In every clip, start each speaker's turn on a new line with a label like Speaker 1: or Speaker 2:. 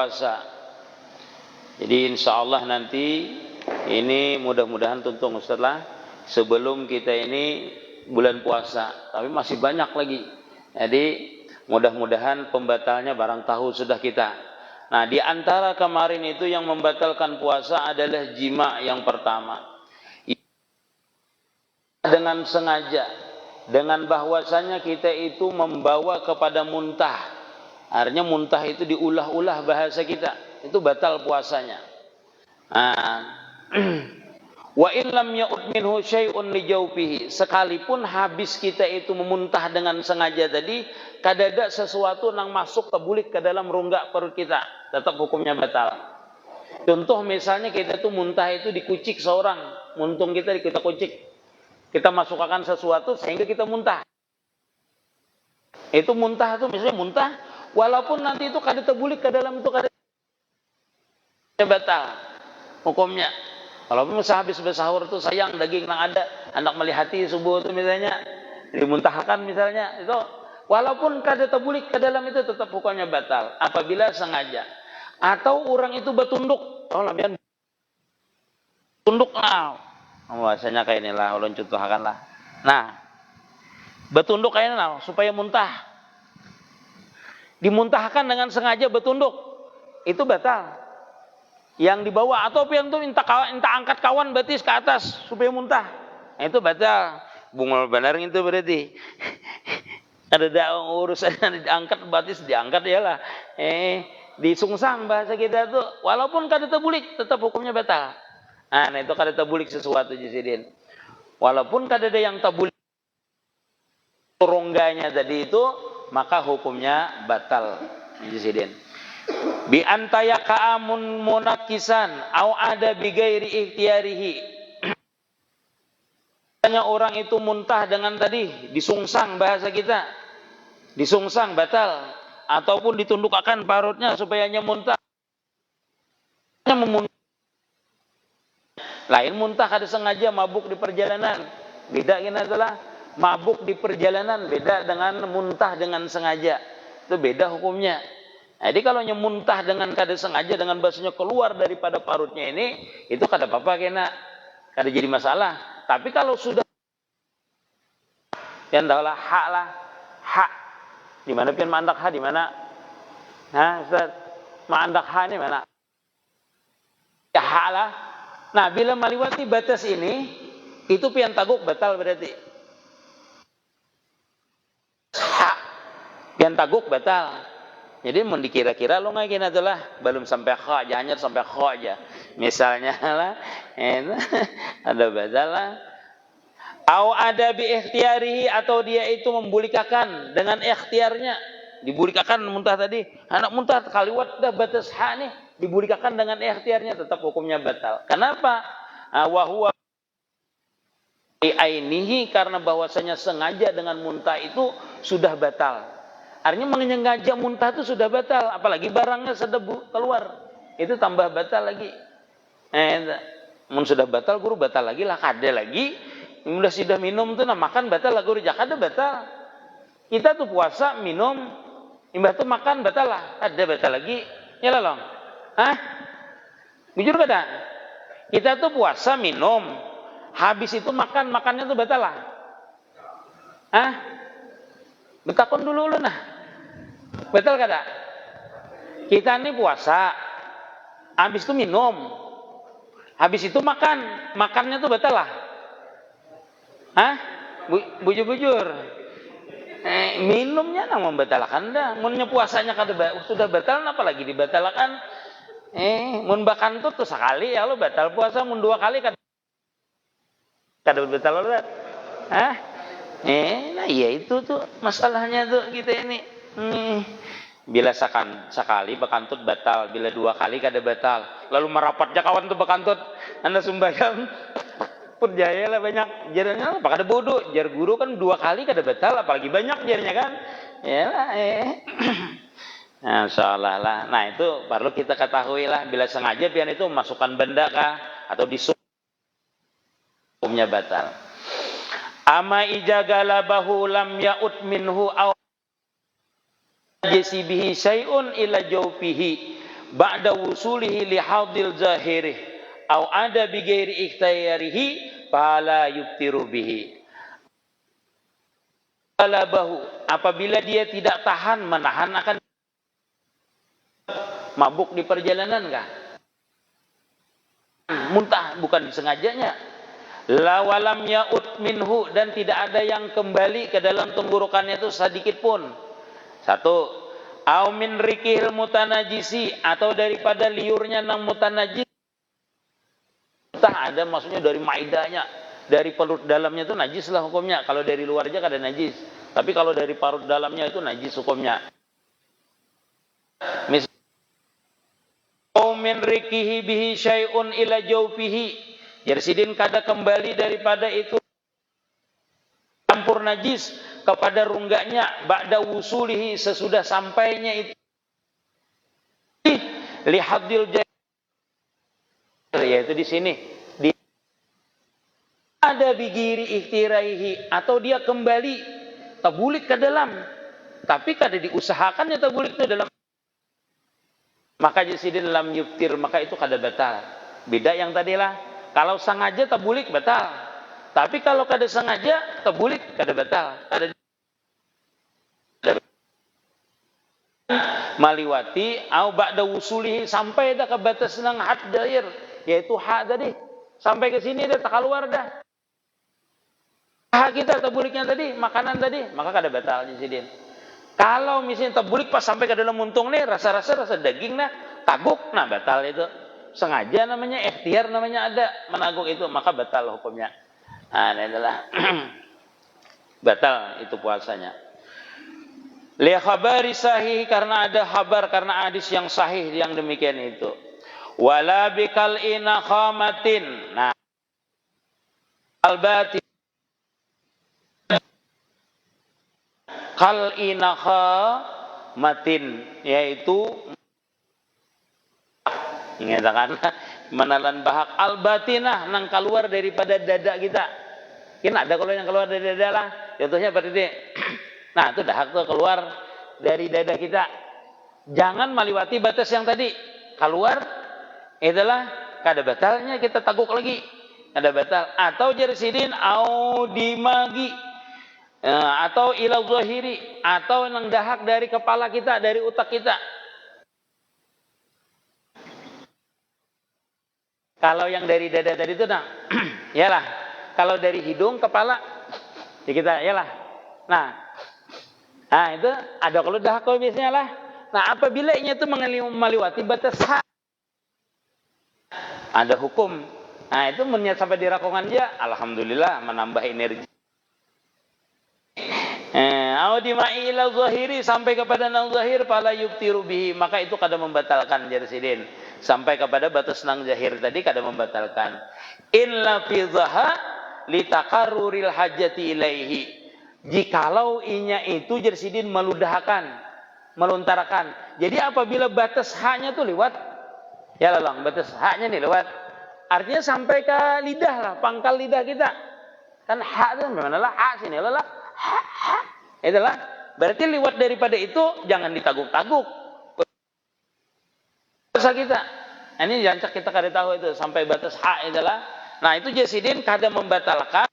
Speaker 1: puasa. Jadi insya Allah nanti ini mudah-mudahan tuntung Ustaz lah, sebelum kita ini bulan puasa, tapi masih banyak lagi. Jadi mudah-mudahan pembatalnya barang tahu sudah kita. Nah, di antara kemarin itu yang membatalkan puasa adalah jima yang pertama. Dengan sengaja, dengan bahwasanya kita itu membawa kepada muntah. Artinya muntah itu diulah-ulah bahasa kita, itu batal puasanya. Wa in lam ya'ud minhu syai'un li jawfihi, sekalipun habis kita itu memuntah dengan sengaja tadi, kadada sesuatu yang masuk kebulik ke dalam rongga perut kita, tetap hukumnya batal. Contoh misalnya kita tuh muntah itu dikucik seorang, muntung kita kucik, kita masukkan sesuatu sehingga kita muntah. Itu muntah tuh misalnya muntah, walaupun nanti itu kada terbulik ke dalam itu kada batal hukumnya. Walaupun habis bersahur tuh sayang daging yang ada, anak melihati subuh itu misalnya dimuntahkan misalnya, itu walaupun kada terbulik ke dalam itu tetap hukumnya batal apabila sengaja. Atau orang itu bertunduk, oh labian tunduk lah, bahasanya kayak inilah, ulun contohkan lah. Nah, bertunduk kayak inilah supaya muntah, dimuntahkan dengan sengaja bertunduk, itu batal. Yang dibawa atau yang itu minta angkat kawan batis ke atas supaya muntah, nah, itu batal. Bungal benar itu berarti ada urusan diangkat batis, diangkat ya lah, disungsang bahasa kita tuh, walaupun kada terbulik tetap hukumnya batal. Nah itu kada terbulik sesuatu jisidin, walaupun kada ada yang terbulik rongganya tadi itu, maka hukumnya batal jisidin. Bi antaya ka'amun munakisan au ada bi ghairi ikhtiyarihi. Hanya orang itu muntah dengan tadi disungsang bahasa kita, disungsang batal, ataupun ditundukkan parutnya supaya hanya muntah. Lain muntah kada sengaja mabuk di perjalanan, beda ini adalah mabuk di perjalanan, beda dengan muntah dengan sengaja, itu beda hukumnya. Jadi kalau muntah dengan kada sengaja, dengan bahasanya keluar daripada parutnya ini, itu kada apa-apa kena, kada jadi masalah. Tapi kalau sudah yang adalah hak lah, hak di mana pian mandak hak di mana? Nah, Ustaz, mandak hak ini mana? Ya hak lah. Nah, bila meliwati batas ini, itu pian taguk batal berarti. Hak pian taguk batal. Jadi mau dikira-kira lo nggak kena adalah belum sampai kha, jangan sampai kha aja. Misalnya lah, ada batal lah. Au ada bi ikhtiyarihi, atau dia itu membulikakan dengan ikhtiarnya, dibulikakan muntah tadi, anak muntah kaliwat dah batas hak nih, dibulikakan dengan ikhtiarnya, tetap hukumnya batal. Kenapa? Wa huwa ainihi, karena bahwasanya sengaja dengan muntah itu sudah batal. Artinya menyengaja muntah itu sudah batal, apalagi barangnya sedebu keluar, itu tambah batal lagi. Mun sudah batal guru batal lagi lah, kada lagi. Sudah minum tuh, nah makan batal lah guru, kada batal. Kita tuh puasa minum, imbah tuh makan batal lah, kada batal lagi. Ya lah long, jujur kada? Kita tuh puasa minum, habis itu makannya tuh batal lah. Betakon dulu lu nah, betul kada? Kita ini puasa, habis itu minum, habis itu makannya tuh batal lah. Bujur-bujur, minumnya nang membatalkan dah. Munnya puasanya kada sudah batal, apalagi dibatalkan. Mun bakantut tuh sekali ya lo batal puasa, mun dua kali kada batal lo. Nah iya itu tuh masalahnya tuh kita ini. Bila sekali bekantut batal, bila dua kali kada batal. Lalu merapatnya kawan tuh bekantut, anda sumbayang pun jaya lah banyak jarnya, apa kada bodoh, jar guru kan dua kali kada batal, apalagi banyak jarnya kan. Ya lah, Nah, insyaallah lah. Nah itu perlu kita ketahui lah, bila sengaja pian itu masukkan benda kah atau hukumnya batal. Ama ijagala bahu lam ya'ud minhu aw jasibihi syai'un ila jawfihi ba'da wusulihi li hadil zahirih au ada bi ghairi ikhtiyarihi fala yuftiru bihi. Apabila dia tidak tahan menahan akan mabuk di perjalanan kah? Muntah bukan disengajanya. La walam ya'ud minhu, dan tidak ada yang kembali ke dalam tenggorokannya itu sedikit pun. Satu, au min rikihil mutanajisi, atau daripada liurnya nang mutanajis. Entah ada maksudnya dari maidahnya, dari perut dalamnya itu najis lah hukumnya. Kalau dari luar aja kada najis. Tapi kalau dari perut dalamnya itu najis hukumnya. Misal au min rikihi bihi syai'un ila jawfihi, jersidin kada kembali daripada itu campur najis kepada rungganya ba'da wusulihi, sesudah sampainya itu lihadil yaitu di sini ada bigiri ikhtiraihi, atau dia kembali tabulik ke dalam tapi kada diusahakannya tabulik itu dalam, maka jersidin lam yuftir, maka itu kada batal. Beda yang tadilah, kalau sengaja tabulik batal. Tapi kalau kada sengaja tabulik kada batal. Kada maliwati au ba'da wusulihi, sampai dah ke batas nang had dair, yaitu hak tadi. Sampai ke sini dah tak keluar dah. Hak kita tabuliknya tadi, makanan tadi, maka kada batal di sini. Kalau misalnya tabulik pas sampai ke dalam muntung nih, rasa daging nah, kaguk, nah batal itu. Sengaja namanya, ikhtiar namanya ada, menaguk itu, maka batal hukumnya. Nah, ini adalah batal itu puasanya. Li khabari sahih, karena ada khabar, karena hadis yang sahih yang demikian itu. Wala bikal ina khamatin. Nah, albati kal ina khamatin, yaitu mengatakan menalan bahak al-batinah, nang keluar daripada dada kita. Kena ada kalau yang keluar dari dada lah, contohnya seperti ini. Nah, itu dahak tuh keluar dari dada kita. Jangan meliwati batas yang tadi. Keluar itulah kada batalnya kita taguk lagi. Kada batal. Atau jersidin au dimagi, atau ila zahiri, atau nang dahak dari kepala kita, dari utak kita. Kalau yang dari dada tadi itu nah, yalah. Kalau dari hidung, kepala, ya kita, yalah. Nah itu ada kalau dahak biasanya lah. Nah, apabila ini itu meliwati batas hak, ada hukum. Nah, itu meniat sampai di rakongan dia, alhamdulillah menambah energi. Awdima'i ila zahiri, sampai kepada nang zahir, fala yuftiru bihi, maka itu kada membatalkan jersidin. Sampai kepada batas nang zahir tadi kada membatalkan. Illa fi dhaha litakarruril hajati ilaihi. Jikalau inya itu jersidin meludahkan, meluntarakan. Jadi apabila batas haknya tuh lewat, ya lalang batas haknya nih lewat. Artinya sampai ke lidah lah, pangkal lidah kita. Kan hak itu mana lah, hak sini lah. Hak. Itulah. Berarti lewat daripada itu jangan ditaguk-taguk. Dosa kita. Ini jancak kita kada tahu itu sampai batas hak itulah. Nah, itu jersidin kada membatalkan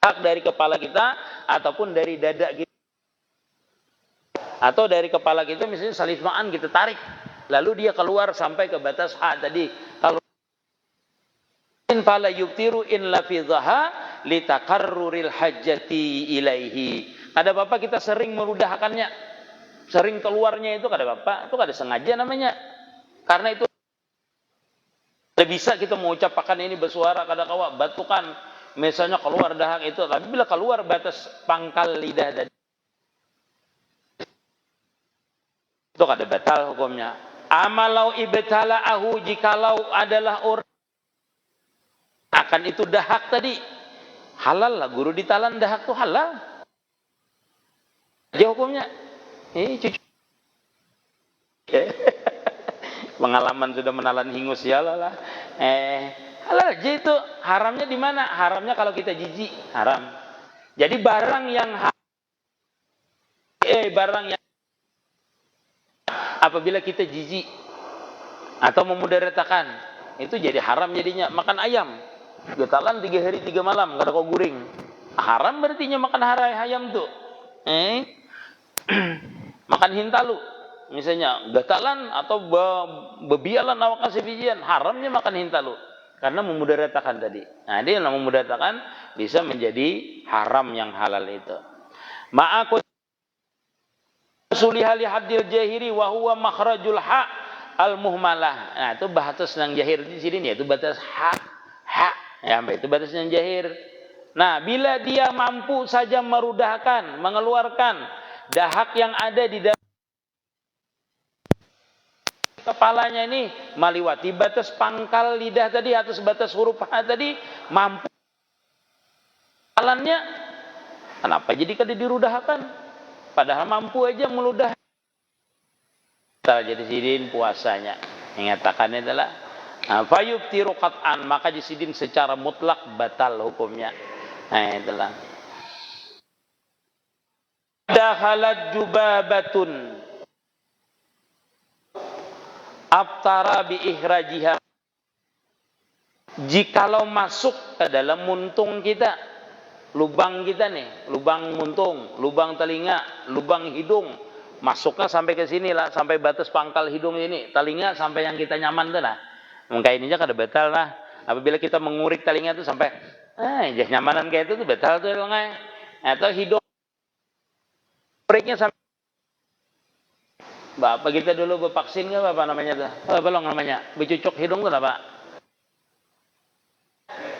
Speaker 1: hak dari kepala kita ataupun dari dada kita. Atau dari kepala kita misalnya salismaan kita tarik, lalu dia keluar sampai ke batas hak tadi. Kalau in fala yuftiru in la fi dhaha litakarruril hajati ilaihi. Kada apa-apa kita sering merudahkannya, sering keluarnya itu kada apa-apa, itu kada sengaja namanya. Karena itu tidak bisa kita mengucapkan ini bersuara kada kawa batukan, misalnya keluar dahak itu, tapi bila keluar batas pangkal lidah tadi, itu kada batal hukumnya. Amalau ibtala'ahu, jikalau adalah orang akan itu dahak tadi, halal lah, guru ditalan dahak itu halal aja hukumnya. Cucu pengalaman sudah menalan hingus ya lah. Halal aja itu. Haramnya di mana? Haramnya kalau kita jijik, haram. Jadi barang yang Apabila kita jijik atau memudaratkan, itu jadi haram jadinya. Makan ayam getalan 3 hari 3 malam kada kau guring, haram berartinya makan ayam tuh. Makan hintalu misalnya getalan atau bebialan awakan sebijian, haramnya makan hintalu karena memudaratkan tadi. Nah, dia yang memudaratkan bisa menjadi haram yang halal itu. Ma'akut sulihali hadil jahiri wa huwa makhrajul ha al muhmalah. Nah, itu batas yang jahir di sini yaitu batas ha ya, itu batas yang jahir. Nah, bila dia mampu saja merudahkan, mengeluarkan dahak yang ada di dalam kepalanya ini meliwati batas pangkal lidah tadi atau sebatas huruf ha tadi, mampu alannya, kenapa jadi kada dirudahkan? Padahal mampu aja meludah. Jadi sidin puasanya. Mengatakan adalah fayubtiru qat'an, maka jisidin secara mutlak batal hukumnya. Nah, itulah. Dakhalat jubabatun abtara bi ikhrajiha. Jikalau masuk ke dalam muntung kita, lubang kita nih, lubang muntung, lubang telinga, lubang hidung, masuknya sampai ke sini lah, sampai batas pangkal hidung ini, telinga sampai yang kita nyaman tuh lah. Mungkin ininya kada batal lah. Apabila kita mengurik telinga tuh sampai nyamanan kayak itu tuh batal tuh lengai. Atau hidung nguriknya sampai Bapak kita dulu bervaksin kan apa namanya tuh? Belum namanya. Bercucuk hidung tuh apa?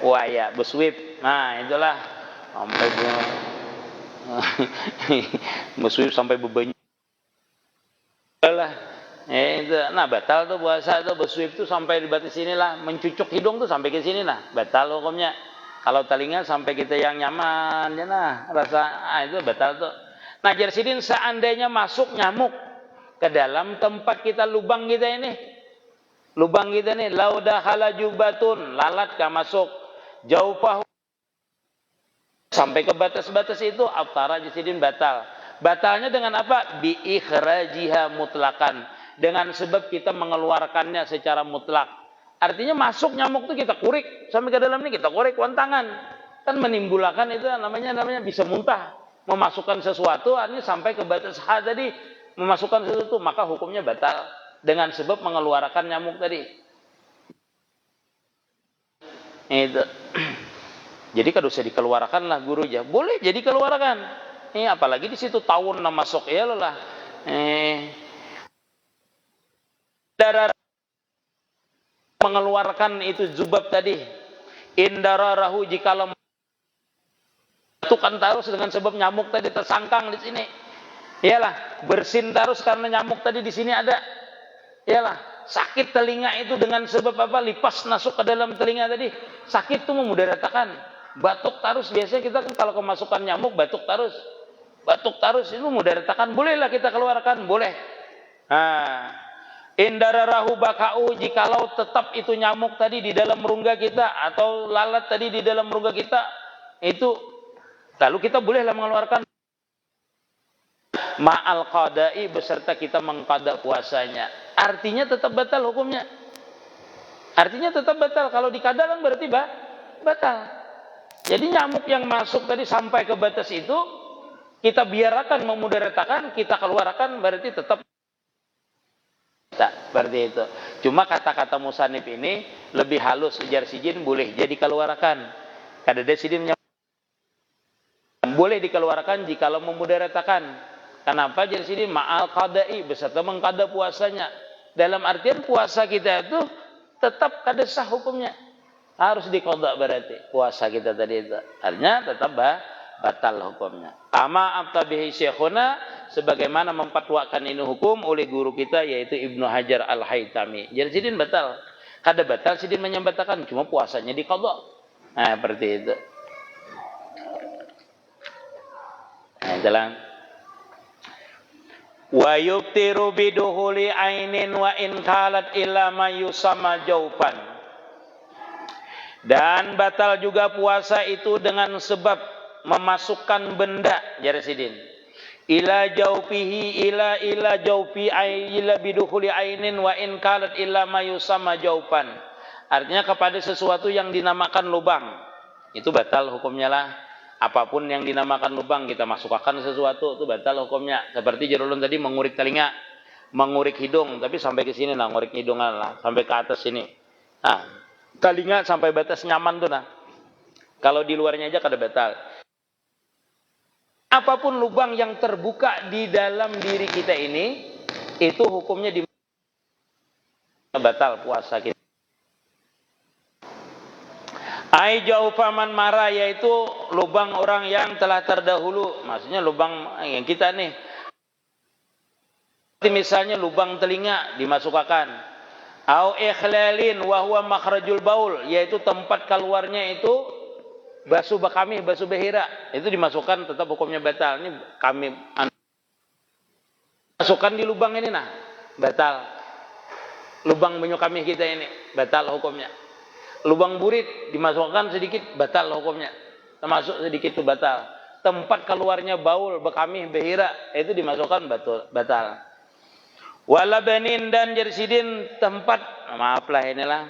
Speaker 1: Wah ya, beswip. Nah, itulah sampai beswip sampai bebanyak lah. Nah, batal tuh puasa tuh, beswip tuh sampai di batas sinilah, mencucuk hidung tuh sampai ke sini lah, batal hukumnya. Kalau telinga sampai kita yang nyaman, ya nah, rasa itu batal tuh. Nah, jersidin seandainya masuk nyamuk ke dalam tempat kita, lubang kita ini, lauda halajubatun, lalat kah masuk jauh pahu sampai ke batas-batas itu, aftara jersidin batal. Batalnya dengan apa? Bi ikhrajiha mutlakan, dengan sebab kita mengeluarkannya secara mutlak. Artinya masuk nyamuk itu kita kurik sampai ke dalam ini, kita kurik wantangan, kan menimbulkan itu namanya bisa muntah, memasukkan sesuatu, artinya sampai ke batas ha tadi, memasukkan sesuatu, maka hukumnya batal dengan sebab mengeluarkan nyamuk tadi. Itu. Jadi kada usah dikeluarkan lah guru aja, boleh jadi keluarkan. Apalagi di situ tahun masuk ya lah. Darah mengeluarkan itu zubab tadi. Indararahu jikalau kan terus dengan sebab nyamuk tadi tersangkang di sini. Iyalah, bersin terus karena nyamuk tadi di sini ada. Iyalah, sakit telinga itu dengan sebab apa? Lipas masuk ke dalam telinga tadi. Sakit itu memudaratkan. Batuk terus, biasanya kita kan kalau kemasukan nyamuk batuk terus itu mudaratkan, bolehlah kita keluarkan, boleh. Indararahu bakau, jikalau tetap itu nyamuk tadi di dalam rongga kita atau lalat tadi di dalam rongga kita, itu lalu kita bolehlah mengeluarkan ma'al qada'i, beserta kita mengqada puasanya. Artinya tetap batal hukumnya. Artinya tetap batal. Kalau dikada kan berarti batal. Jadi nyamuk yang masuk tadi sampai ke batas itu kita biarkan memudaratkan, kita keluarkan, berarti tetap seperti itu. Cuma kata-kata musannif ini lebih halus, ujar sijin boleh jadi keluarkan. Kada ada sidin boleh dikeluarkan jikalau memudaratkan. Kenapa ujar sidin ma'al qada'i, beserta mengqada puasanya. Dalam artian puasa kita itu tetap kada sah hukumnya. Harus diqada berarti puasa kita tadi itu. Artinya tetap batal hukumnya. Ama abtabihi syekhuna, sebagaimana memfatwakan ini hukum oleh guru kita yaitu Ibnu Hajar Al-Haytami. Jadi sidin batal. Kada batal sidin menyambatakan, cuma puasanya diqada. Nah, seperti itu. Nah, jalan. Wa yubtiru biduhuli ainin wa in kalat illa ma yusamma jaupan. Dan batal juga puasa itu dengan sebab memasukkan benda, jari sidin, ila jaufihi ila jaufi ila bidukhuli ainin wa in kalat illa ma yusamma jaupan. Artinya kepada sesuatu yang dinamakan lubang. Itu batal hukumnya lah. Apapun yang dinamakan lubang kita masukkan sesuatu itu batal hukumnya. Seperti Jarulun tadi mengurik telinga, mengurik hidung, tapi sampai ke sini lah, ngurik hidung lah, sampai ke atas sini. Nah, telinga sampai batas nyaman tuh nah. Kalau di luarnya aja kada batal. Apapun lubang yang terbuka di dalam diri kita ini, itu hukumnya di batal puasa kita. Ai jaufaman mara, yaitu lubang orang yang telah terdahulu, maksudnya lubang yang kita nih. Misalnya lubang telinga dimasukkan. Au ikhlalin wa huwa makhrajul baul, yaitu tempat keluarnya itu basuh bakami, basuh behira, itu dimasukkan tetap hukumnya batal. Ini kami masukkan di lubang ini nah, batal. Lubang banyu kami kita ini batal hukumnya. Lubang burit dimasukkan sedikit batal hukumnya. Termasuk sedikit itu batal. Tempat keluarnya baul, bakami, behira itu dimasukkan batal. Walabanin dan jersidin tempat, maaflah inilah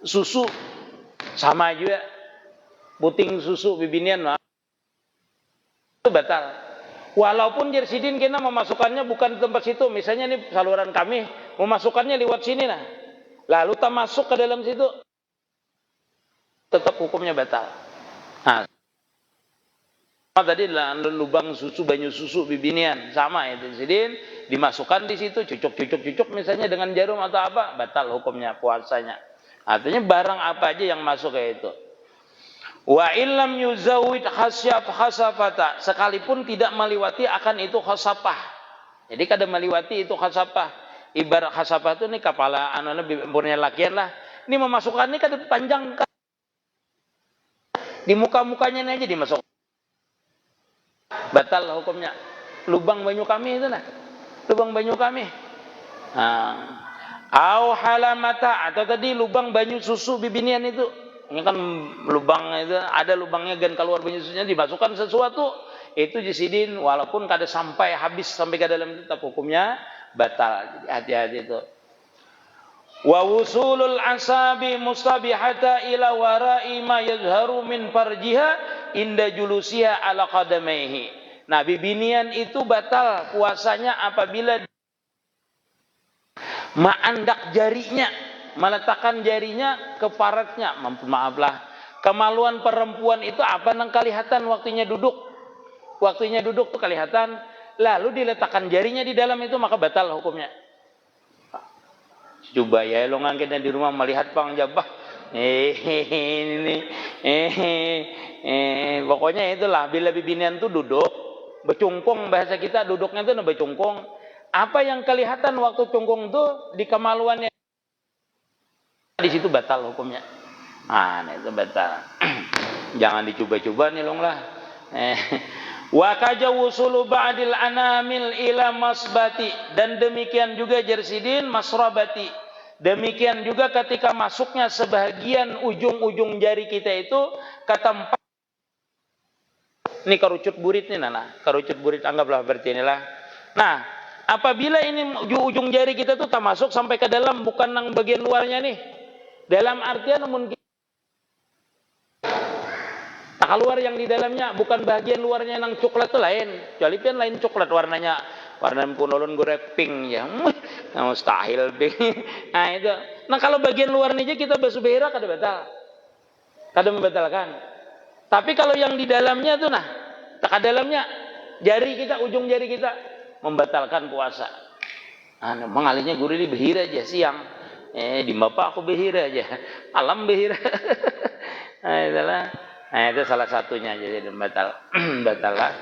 Speaker 1: susu sama juga. Puting susu bibinian itu batal. Walaupun jersidin kita memasukkannya bukan di tempat situ, misalnya ini saluran kami, memasukkannya lewat sini nah, lalu tak masuk ke dalam situ, tetap hukumnya batal. Nah, tadi lubang susu, banyu susu bibinian sama itu jersidin dimasukkan di situ, cucuk misalnya dengan jarum atau apa, batal hukumnya puasanya. Artinya barang apa aja yang masuk kayak itu. Wa illam yuzawid khasafata, sekalipun tidak meliwati akan itu khasafah. Jadi kada meliwati itu khasafah. Ibarat khasafah itu nih kepala anak umurnya lakian lah. Ini memasukkan ini kada panjang di muka-mukanya aja dimasuk. Batal hukumnya. Lubang banyu kami itu nah. Lubang banyu kami. Au halamata, atau tadi lubang banyu susu bibinian itu. Ini kan lubang itu, ada lubangnya gan keluar banyu susunya, dimasukkan sesuatu itu jisidin, walaupun kada sampai habis sampai ke dalam tetap hukumnya batal. Jadi hati-hati itu. Wa wusulul asabi mustabihata ila wara'i ma yazharu min farjiha inda julusiha ala qadamaihi. Nah, bibinian itu batal puasanya apabila maandak jarinya, meletakkan jarinya ke paratnya. Maaflah, kemaluan perempuan itu apa nang kelihatan waktunya duduk. Waktunya duduk tuh kelihatan, lalu diletakkan jarinya di dalam itu, maka batal hukumnya. Coba ya lo ngangkitnya di rumah melihat pang jabah. Pokoknya itulah, bila bibinian tuh duduk becungkung, bahasa kita duduknya tuh becungkung. Apa yang kelihatan waktu cungkung tuh di kemaluannya, di situ batal hukumnya. Nah, itu batal. Jangan dicoba-coba nih long lah. Wa kajawusulu ba'dil anamil ila masbati, dan demikian juga jersidin masrabati. Demikian juga ketika masuknya sebahagian ujung-ujung jari kita itu ke tempat, ini kerucut burit nih nana, kerucut burit anggaplah berarti inilah. Nah, apabila ini ujung jari kita tuh tak masuk sampai ke dalam, bukan nang bagian luarnya nih. Dalam artian namun tak keluar yang di dalamnya, bukan bagian luarnya nang coklat itu lain. Kecuali kan lain coklat warnanya, warna punolon gue pink ya. Mustahil pink. Nah itu. Nah kalau bagian luarnya aja kita basuh behira kada batal. Kada membatalkan. Tapi kalau yang di dalamnya tuh nah, tak ke dalamnya jari kita, ujung jari kita membatalkan puasa. Nah, mengalihnya guru ini behira aja siang. Di bapak aku behira aja. Alam behira. Nah, itulah. Nah, itu salah satunya jadi batal. Batal lah.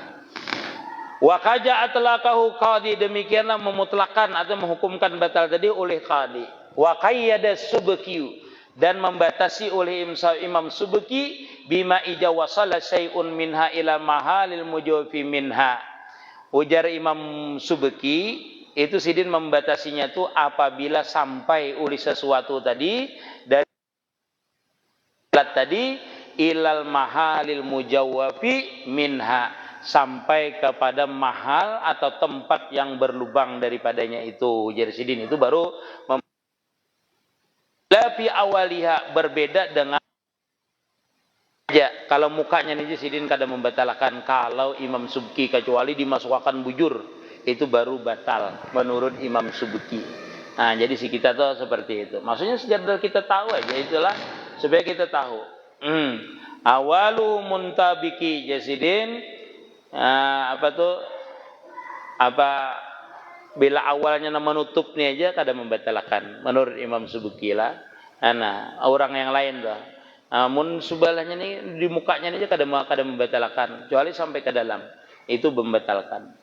Speaker 1: Wa qaja atlaqahu qadi, demikianlah memutlakan atau menghukumkan batal tadi oleh qadi. Wa qayyada subki, dan membatasi oleh Imam Subki bima ija wasala syai'un minha ila mahalil mujawfi minha. Ujar Imam Subki itu sidin membatasinya tuh apabila sampai oleh sesuatu tadi dari ilal mahalil mujawwafi minha, sampai kepada mahal atau tempat yang berlubang daripadanya itu. Jersidin itu baru fi awaliha, berbeda dengan ya, kalau mukanya nih Sidin kada membatalkan. Kalau Imam Subki kecuali dimasukkan bujur, itu baru batal menurut Imam Subki. Nah, jadi si kita tuh seperti itu. Maksudnya sekedar kita tahu aja, itulah supaya kita tahu. Awalu muntabiki Jasidin, apa tuh? Apa bila awalnya nama nutup nih aja kada membatalkan menurut Imam Subki lah. Nah, orang yang lain tuh. Namun subalahnya nih di mukanya aja kada membatalkan, kecuali sampai ke dalam itu membatalkan.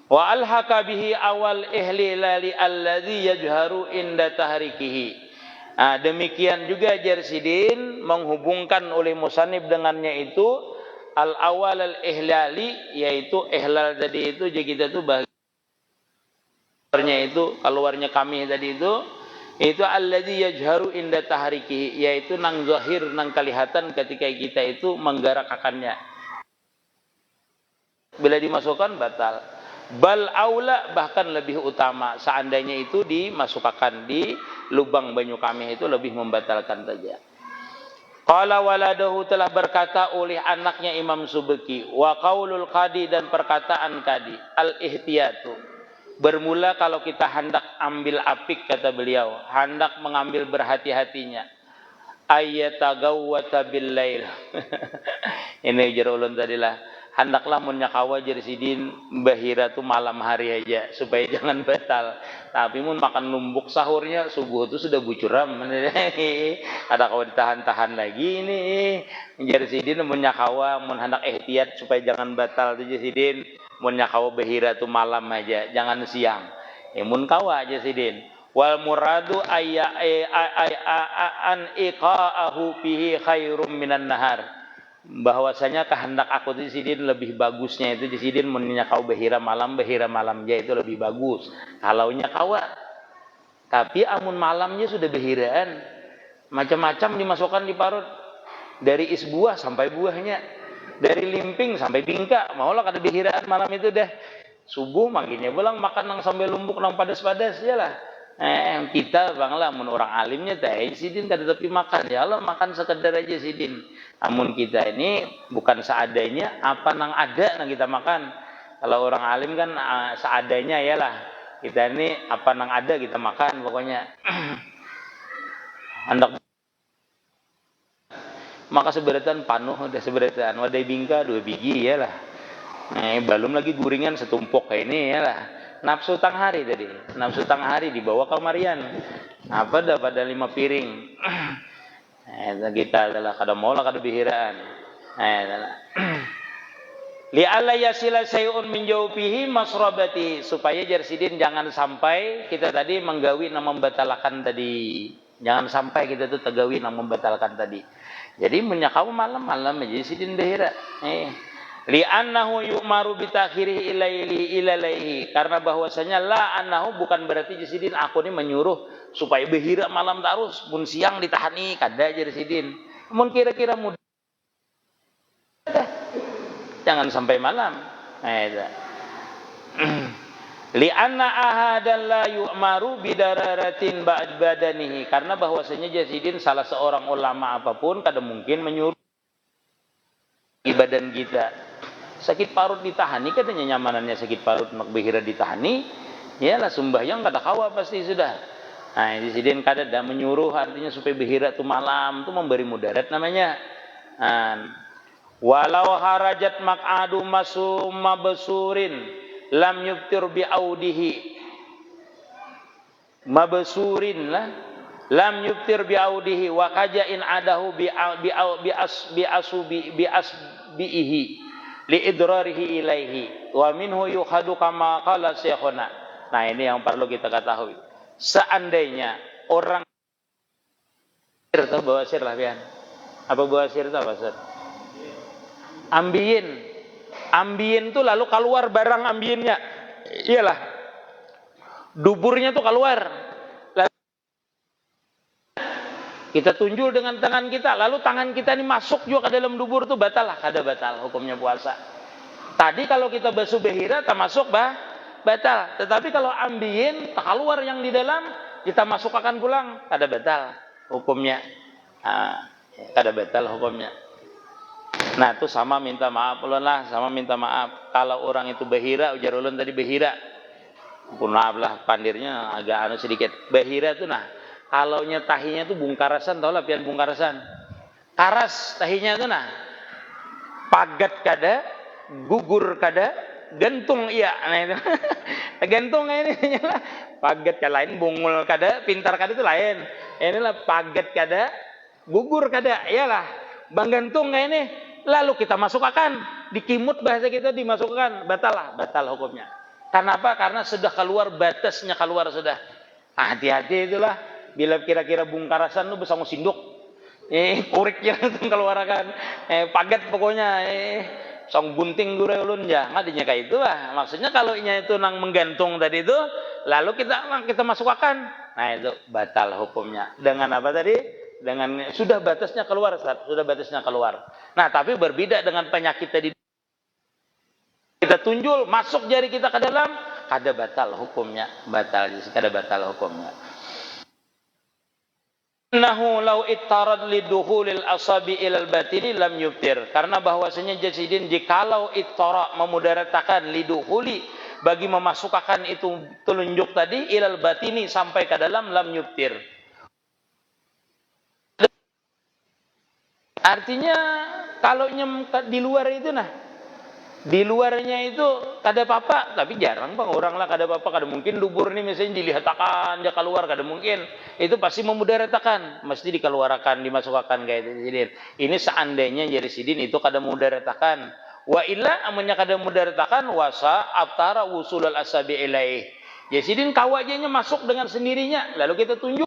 Speaker 1: Wa alhaqa bihi awal ihlilali alladzi yajharu inda tahrikihi. Demikian juga Jersidin menghubungkan oleh musannif dengannya itu al awal al ihlali, yaitu ihlal tadi itu jadi kita tuh bahagiannya itu keluarnya kami tadi itu alladzi yajharu inda tahrikihi, yaitu nang zahir nang kelihatan ketika kita itu menggerakkannya. Bila dimasukkan batal. Bal aula, bahkan lebih utama seandainya itu dimasukkan di lubang banyu kami itu lebih membatalkan saja. Qala waladahu, telah berkata oleh anaknya Imam Subki, wa qaulul qadi, dan perkataan qadi, al ihtiyatu, bermula kalau kita hendak ambil apik, kata beliau, hendak mengambil berhati-hatinya. Ayyatagawwata bil lail. Ini ujar ulun tadilah. Hendaklah munyakawa Jersidin bahira tu malam hari aja supaya jangan batal. Tapi mun makan numbuk sahurnya subuh itu sudah bucuram. Ada kau ditahan-tahan lagi ini. Jersidin munyakawa mun hendak ihtiyat supaya jangan batal tu Jersidin. Munyakawa bahira tu malam aja, jangan siang. Mun kawa Jersidin. Wal muradu an iqa'ahu fihi khairum minan nahar. Bahwasanya kehendak aku di sini lebih bagusnya itu di sini mennya kau bahira malam aja itu lebih bagus. Kalaunya kawa. Tapi amun malamnya sudah bahiraan, macam-macam dimasukkan di parut. Dari is buah sampai buahnya, dari limping sampai bingka, maulah kada bahiraan malam itu deh. Subuh makinnya pulang makan nang sampai lumbuk nang padas-padas ya lah. Kita banglah mun orang alimnya teh sidin kada tapi makan ya Allah, makan sekedar aja sidin. Amun kita ini bukan seadanya, apa nang ada nang kita makan. Kalau orang alim kan seadanya ya lah. Kita ini apa nang ada kita makan pokoknya. Hendak maka seberatan panuh udah seberatan, wadai bingka 2 biji ya lah. Belum lagi guringan setumpuk kayak ini ya lah. Nafsu tang hari tadi, nafsu tang hari dibawa ke Marian. Apa dah pada 5 piring. Kita adalah kada mau lah kada bihiraan. Li alla yasila sayun min jawfihi masrabati, supaya Jersidin jangan sampai kita tadi menggawi nang membatalkan tadi. Jangan sampai kita tuh tegawi nang membatalkan tadi. Jadi menyakaw malam-malam aja Jersidin bihira. Li'annahu yu'maru bitakhirihi ilalaihi, karena bahwasanya la annahu bukan berarti Jersidin aku ini menyuruh supaya behira malam terus, pun siang ditahani kada Jersidin. Mun kira-kira mudah jangan sampai malam. Li'anna ahadan la yu'maru bidararatin ba'd badanihi, karena bahwasanya Jersidin salah seorang ulama apapun kada mungkin menyuruh badan kita. Sakit parut ditahani katanya nyamanannya sakit parut nak behira ditahani, yalah sembahyang kada kawa pasti sudah. Nah, di sini kada ada menyuruh artinya supaya behira tu malam tu memberi mudarat namanya. Walau harajat maq'adu masuma besurin lam yuftir bi audihi. Mabsurin lah lam yuftir bi audihi wa kajain adahu bi asbihi li idrarihi ilaihi wa minhu yukhadu kama qala syekhuna. Nah, ini yang perlu kita ketahui. Seandainya orang atau bawasir lah pian. Apa bawasir itu apa, Ustaz? Ambien tuh lalu keluar barang ambiennya. Iyalah. Duburnya tuh keluar. Kita tunjul dengan tangan kita, lalu tangan kita ini masuk juga ke dalam dubur tuh batal lah, kada batal hukumnya puasa. Tadi kalau kita basuh behira termasuk batal. Tetapi kalau ambien keluar yang di dalam kita masukkan pulang kada batal hukumnya. Kada batal hukumnya. Nah itu sama minta maaf ulun lah, sama minta maaf. Kalau orang itu behira, ujar ulun tadi behira. Maaf lah pandirnya agak anu sedikit. Behira itu nah, kalau tahinya itu bungkarasan, tau lah pian bungkarasan. Karas tahinya itu nah, pagat kada, gugur kada, gantung iya. Nah itu, gantung ini lah. Pagat kada lain, bungul kada, pintar kada itu lain. Inilah pagat kada, gugur kada, iyalah. Bang gantung kayak ini, lalu kita masukkan, dikimut bahasa kita dimasukkan, batal lah, batal hukumnya. Karena apa? Karena sudah keluar batasnya keluar sudah. Hati-hati itulah, bila kira-kira bungkarasan lu bisa ngusinduk. Kuriknya itu keluarkan, pagat pokoknya, song bunting dure ulun ya, ngadinya kayak itu lah. Maksudnya kalau itu nang menggantung tadi itu, lalu kita masukkan, nah itu batal hukumnya. Dengan apa tadi? Dengan sudah batasnya keluar, sudah batasnya keluar. Nah tapi berbeda dengan penyakit tadi. Kita tunjul, masuk jari kita ke dalam, kada batal hukumnya, batal, kada batal hukumnya. Nahu lau ittarad liduhulil asabi ilal batini lam yubtir. Karena bahwasanya jasidin jikalau ittara memudaratakan liduhuli bagi memasukkan itu telunjuk tadi ilal batini sampai ke dalam lam yubtir. Artinya kalau di luar itu nah, di luarnya itu kada apa-apa, tapi jarang bang orang lah kada apa-apa, kada mungkin dubur nih misalnya dilihatakan dia keluar, kada mungkin. Itu pasti memudaratakan, mesti dikeluarkan, dimasukkan kayak itu. Ini seandainya jadi sidin itu kada memudaratakan. Wa illa amunnya kada memudaratakan wasa atara wusulul asabi ilaih. Ya sidin kawajanya masuk dengan sendirinya, lalu kita tunjuk.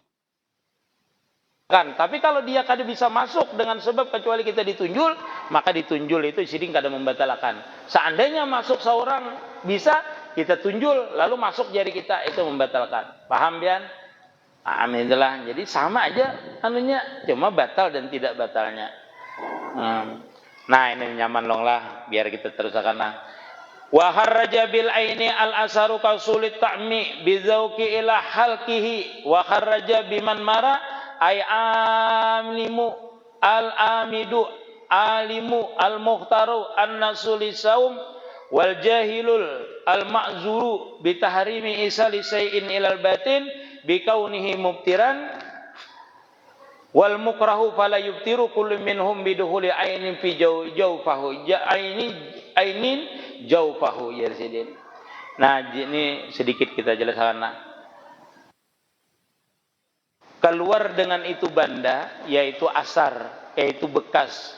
Speaker 1: Tapi kalau dia kada bisa masuk dengan sebab kecuali kita ditunjul, maka ditunjul itu sidin kada membatalkan. Seandainya masuk seorang bisa kita tunjul lalu masuk jari kita, itu membatalkan. Paham pian? Alhamdulillah. Jadi sama aja anunya, cuma batal dan tidak batalnya. Nah ini nyaman long lah, biar kita teruskan lah. Wa kharraja bil aini al asaru kausulit ta'mi bizauqi ila halqihi wa kharraja biman mara ay alimu al-amidu alimu al-mukhtaru an-nasuli saum wal jahilul al-ma'zuru bitahrimi isali say'in ilal batin bikaunihi mubtiran wal mukrahu fala yubtiru kullu minhum biduhuli ainin fi jawfahu ainin jawfahu ya sidin. Nah ini sedikit kita jelaskan nah. Keluar dengan itu banda, yaitu asar, yaitu bekas.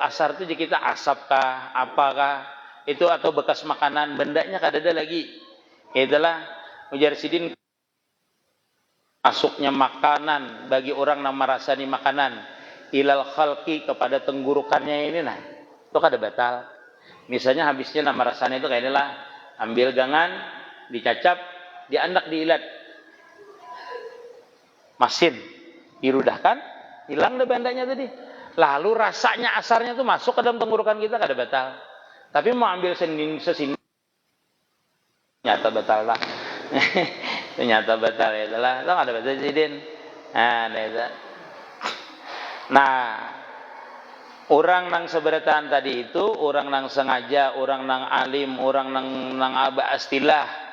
Speaker 1: Asar itu kita asapkah, apakah itu atau bekas makanan, bendanya kada ada lagi. Itulah ujar sidin masuknya makanan bagi orang yang merasani makanan ilal khalqi kepada tenggorokannya ini nah, itu kada batal. Misalnya habisnya nama rasanya itu kayak inilah, ambil gangan, dicacap, diandak diilat. Masin dirudahkan, hilang deh bandanya tadi. Lalu rasanya asarnya tuh masuk ke dalam tenggorokan kita, kada batal. Tapi mau ambil sesini nyata batal lah. Ternyata batal ya lah. Tahu ada batal sidin. Nah, orang nang seberatan tadi itu, orang nang sengaja, orang nang alim, orang nang aba astilah.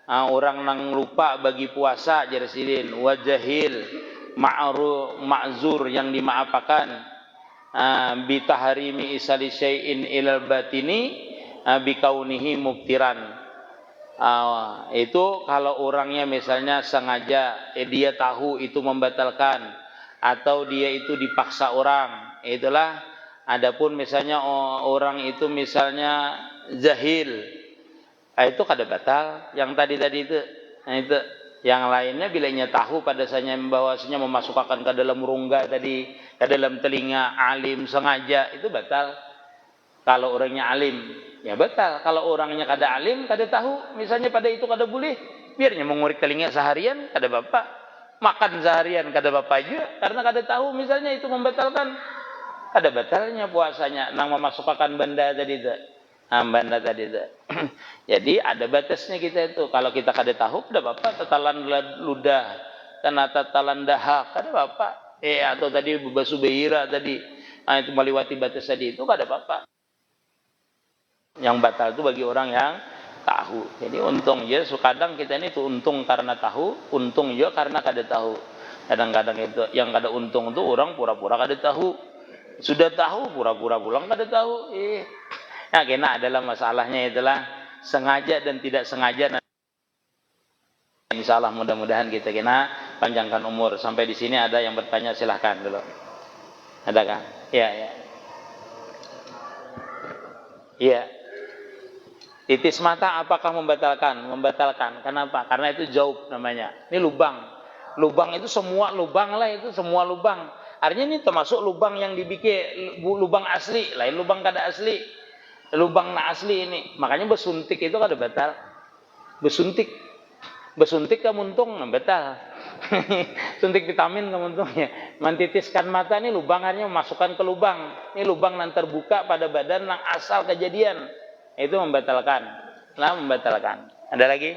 Speaker 1: Orang nang lupa bagi puasa jadi sidin, wajahil ma'zur yang dimaafkan, bitahrimi isali syai'in ilal batini bikaunihi mubtiran. Itu kalau orangnya misalnya sengaja dia tahu itu membatalkan atau dia itu dipaksa orang, itulah. Adapun misalnya orang itu misalnya jahil, itu kada batal. Yang tadi itu, nah itu. Yang lainnya bilanya tahu padasanya bahwasanya memasukkan ke dalam rongga tadi, ke dalam telinga, alim sengaja, itu batal. Kalau orangnya alim, ya batal. Kalau orangnya kada alim, kada tahu, misalnya pada itu kada boleh, biarnya mengurik telinga seharian, kada bapak. Makan seharian kada bapak juga, karena kada tahu misalnya itu membatalkan, kada batalnya puasanya nang memasukkan benda tadi itu. Banda tadi itu. Jadi ada batasnya kita itu. Kalau kita kada tahu, ada apa? Tatalan ludah, tanah tatalan dahak, ada apa? Atau tadi basu behira tadi, itu melewati batas tadi itu kada apa-apa. Yang batal itu bagi orang yang tahu. Jadi untung je. Kadang kita ini tuh untung karena tahu, untung je karena kada tahu. Kadang-kadang itu yang kada untung itu orang pura-pura kada tahu. Sudah tahu pura-pura pulang kada tahu. Nah, kena adalah masalahnya itulah sengaja dan tidak sengaja. Insya Allah mudah-mudahan kita kena panjangkan umur. Sampai di sini ada yang bertanya, silahkan dulu. Adakah? Ya. Iya. Titis mata apakah membatalkan? Membatalkan. Kenapa? Karena itu jauh namanya. Ini lubang. Lubang itu semua lubang lah, itu semua lubang. Artinya ini termasuk lubang yang dibikin lubang asli, lain lubang kada asli. Lubang na asli ini. Makanya bersuntik itu kada batal. Bersuntik kemuntung batal. Suntik vitamin kemuntungnya. Mentitiskan mata ini lubang, artinya memasukkan ke lubang. Ini lubang yang terbuka pada badan yang asal kejadian. Itu membatalkan. Nah, membatalkan. Ada lagi?